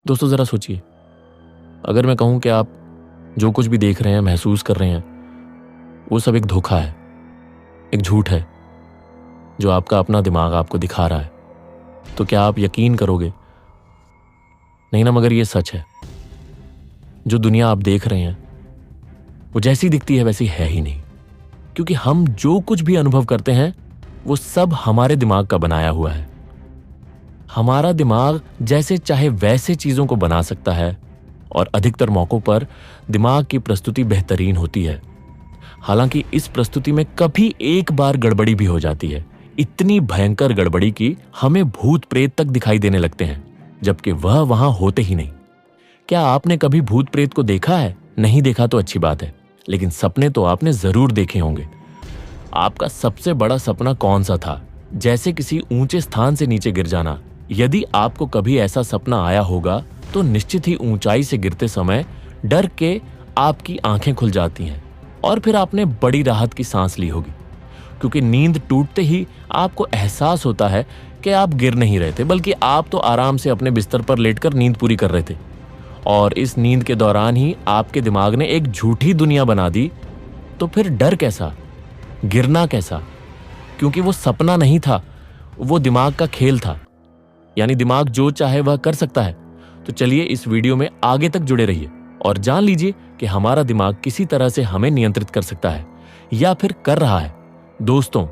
दोस्तों ज़रा सोचिए, अगर मैं कहूँ कि आप जो कुछ भी देख रहे हैं, महसूस कर रहे हैं, वो सब एक धोखा है, एक झूठ है जो आपका अपना दिमाग आपको दिखा रहा है, तो क्या आप यकीन करोगे? नहीं ना, मगर ये सच है। जो दुनिया आप देख रहे हैं वो जैसी दिखती है वैसी है ही नहीं, क्योंकि हम जो कुछ भी अनुभव करते हैं वो सब हमारे दिमाग का बनाया हुआ है। हमारा दिमाग जैसे चाहे वैसे चीजों को बना सकता है और अधिकतर मौकों पर दिमाग की प्रस्तुति बेहतरीन होती है। हालांकि इस प्रस्तुति में कभी एक बार गड़बड़ी भी हो जाती है, इतनी भयंकर गड़बड़ी कि हमें भूत प्रेत तक दिखाई देने लगते हैं, जबकि वह वहां होते ही नहीं। क्या आपने कभी भूत प्रेत को देखा है? नहीं देखा तो अच्छी बात है, लेकिन सपने तो आपने जरूर देखे होंगे। आपका सबसे बड़ा सपना कौन सा था? जैसे किसी ऊंचे स्थान से नीचे गिर जाना। यदि आपको कभी ऐसा सपना आया होगा तो निश्चित ही ऊंचाई से गिरते समय डर के आपकी आंखें खुल जाती हैं और फिर आपने बड़ी राहत की सांस ली होगी, क्योंकि नींद टूटते ही आपको एहसास होता है कि आप गिर नहीं रहे थे, बल्कि आप तो आराम से अपने बिस्तर पर लेटकर नींद पूरी कर रहे थे। और इस नींद के दौरान ही आपके दिमाग ने एक झूठी दुनिया बना दी। तो फिर डर कैसा, गिरना कैसा? क्योंकि वो सपना नहीं था, वो दिमाग का खेल था। यानी दिमाग जो चाहे वह कर सकता है। तो चलिए इस वीडियो में आगे तक जुड़े रहिए और जान लीजिए कि हमारा दिमाग किसी तरह से हमें नियंत्रित कर सकता है या फिर कर रहा है। दोस्तों,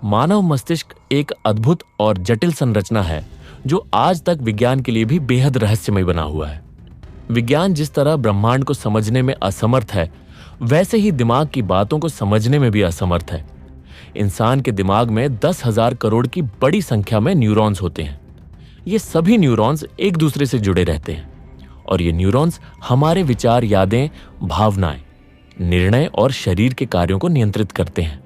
मानव मस्तिष्क एक अद्भुत और जटिल संरचना है जो आज तक विज्ञान के लिए भी बेहद रहस्यमय बना हुआ है। विज्ञान जिस तरह ब्रह्मांड को समझने में असमर्थ है, वैसे ही दिमाग की बातों को समझने में भी असमर्थ है। इंसान के दिमाग में 10,000 करोड़ की बड़ी संख्या में न्यूरॉन्स होते हैं। ये सभी न्यूरॉन्स एक दूसरे से जुड़े रहते हैं और ये न्यूरॉन्स हमारे विचार, यादें, भावनाएं, निर्णय और शरीर के कार्यों को नियंत्रित करते हैं।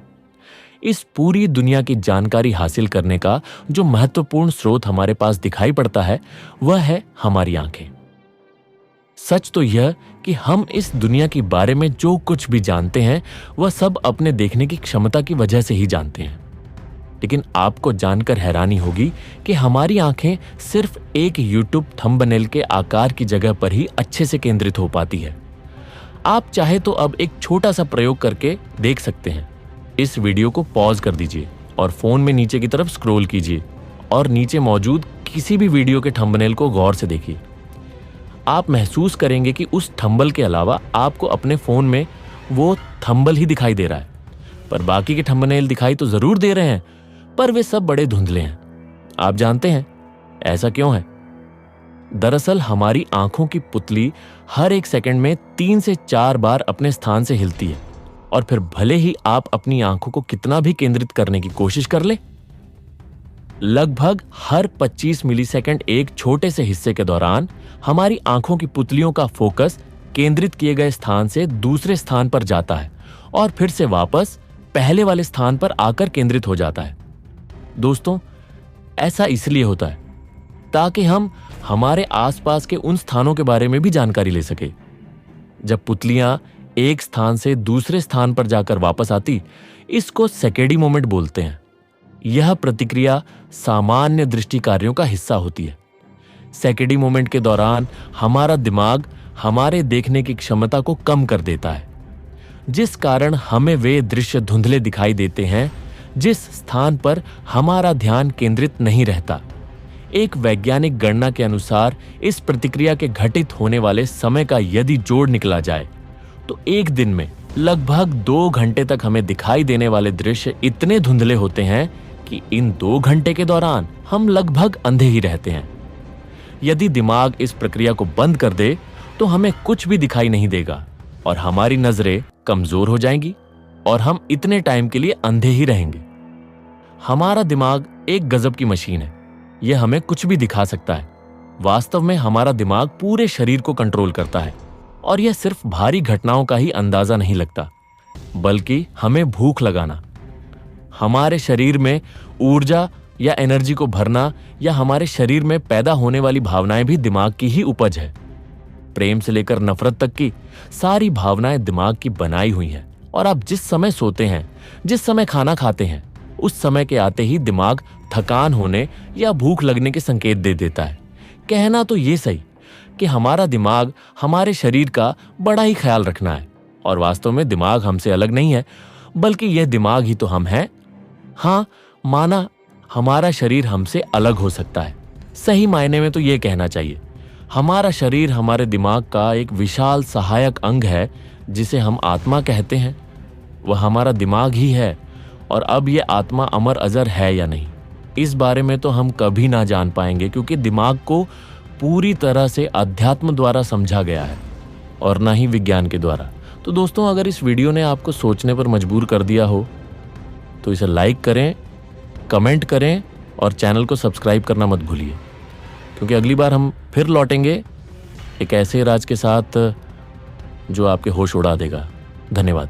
इस पूरी दुनिया की जानकारी हासिल करने का जो महत्वपूर्ण स्रोत हमारे पास दिखाई पड़ता है वह है हमारी आंखें। सच तो यह कि हम इस दुनिया के बारे में जो कुछ भी जानते हैं वह सब अपने देखने की क्षमता की वजह से ही जानते हैं। लेकिन आपको जानकर हैरानी होगी कि हमारी आंखें सिर्फ एक यूट्यूब थंबनेल के आकार की जगह पर ही अच्छे से केंद्रित हो पाती है। आप चाहे तो अब एक छोटा सा प्रयोग करके देख सकते हैं। इस वीडियो को पॉज कर दीजिए और फोन में नीचे की तरफ स्क्रॉल कीजिए और नीचे मौजूद किसी भी वीडियो के थंबनेल को गौर से देखिए। आप महसूस करेंगे कि उस थंबल के अलावा आपको अपने फोन में वो थंबल ही दिखाई दे रहा है, पर बाकी के थंबनेल दिखाई तो जरूर दे रहे हैं, पर वे सब बड़े धुंधले हैं। आप जानते हैं ऐसा क्यों है? दरअसल हमारी आंखों की पुतली हर एक सेकंड में 3 से 4 बार अपने स्थान से हिलती है और फिर भले ही आप अपनी आंखों को कितना भी केंद्रित करने की कोशिश कर ले, लगभग हर 25 मिलीसेकंड एक छोटे से हिस्से के दौरान हमारी आंखों की पुतलियों का फोकस केंद्रित किए गए स्थान से दूसरे स्थान पर जाता है और फिर से वापस पहले वाले स्थान पर आकर केंद्रित हो जाता है। दोस्तों, ऐसा इसलिए होता है ताकि हम हमारे आसपास के उन स्थानों के बारे में भी जानकारी ले सके। जब पुतलियां एक स्थान से दूसरे स्थान पर जाकर वापस आती, इसको सेकेंडी मोमेंट बोलते हैं। यह प्रतिक्रिया सामान्य दृष्टि कार्यों का हिस्सा होती है। सेकेंडी मोमेंट के दौरान हमारा दिमाग हमारे देखने की क्षमता को कम कर देता है, जिस कारण हमें वे दृश्य धुंधले दिखाई देते हैं जिस स्थान पर हमारा ध्यान केंद्रित नहीं रहता। एक वैज्ञानिक गणना के अनुसार इस प्रतिक्रिया के घटित होने वाले समय का यदि जोड़ निकला जाए तो एक दिन में लगभग 2 घंटे तक हमें दिखाई देने वाले दृश्य इतने धुंधले होते हैं कि इन 2 घंटे के दौरान हम लगभग अंधे ही रहते हैं। यदि दिमाग इस प्रक्रिया को बंद कर दे तो हमें कुछ भी दिखाई नहीं देगा और हमारी नजरें कमजोर हो जाएंगी और हम इतने टाइम के लिए अंधे ही रहेंगे। हमारा दिमाग एक गजब की मशीन है। यह हमें कुछ भी दिखा सकता है। वास्तव में हमारा दिमाग पूरे शरीर को कंट्रोल करता है और यह सिर्फ भारी घटनाओं का ही अंदाजा नहीं लगता, बल्कि हमें भूख लगाना, हमारे शरीर में ऊर्जा या एनर्जी को भरना या हमारे शरीर में पैदा होने वाली भावनाएं भी दिमाग की ही उपज है। प्रेम से लेकर नफरत तक की सारी भावनाएं दिमाग की बनाई हुई हैं और आप जिस समय सोते हैं, जिस समय खाना खाते हैं, उस समय के आते ही दिमाग थकान होने या भूख लगने के संकेत दे देता है। कहना तो ये सही कि हमारा दिमाग हमारे शरीर का बड़ा ही ख्याल रखना है, और वास्तव में दिमाग हमसे अलग नहीं है, बल्कि यह दिमाग ही तो हम हैं। हाँ, माना हमारा शरीर हमसे अलग हो सकता है, सही मायने में तो यह कहना चाहिए हमारा शरीर हमारे दिमाग का एक विशाल सहायक अंग है जिसे हम आत्मा कहते हैं। वह हमारा दिमाग ही है, और अब यह आत्मा अमर अजर है या नहीं, इस बारे में तो हम कभी ना जान पाएंगे, क्योंकि दिमाग को पूरी तरह से अध्यात्म द्वारा समझा गया है और ना ही विज्ञान के द्वारा। तो दोस्तों, अगर इस वीडियो ने आपको सोचने पर मजबूर कर दिया हो तो इसे लाइक करें, कमेंट करें और चैनल को सब्सक्राइब करना मत भूलिए, क्योंकि अगली बार हम फिर लौटेंगे एक ऐसे राज के साथ जो आपके होश उड़ा देगा। धन्यवाद।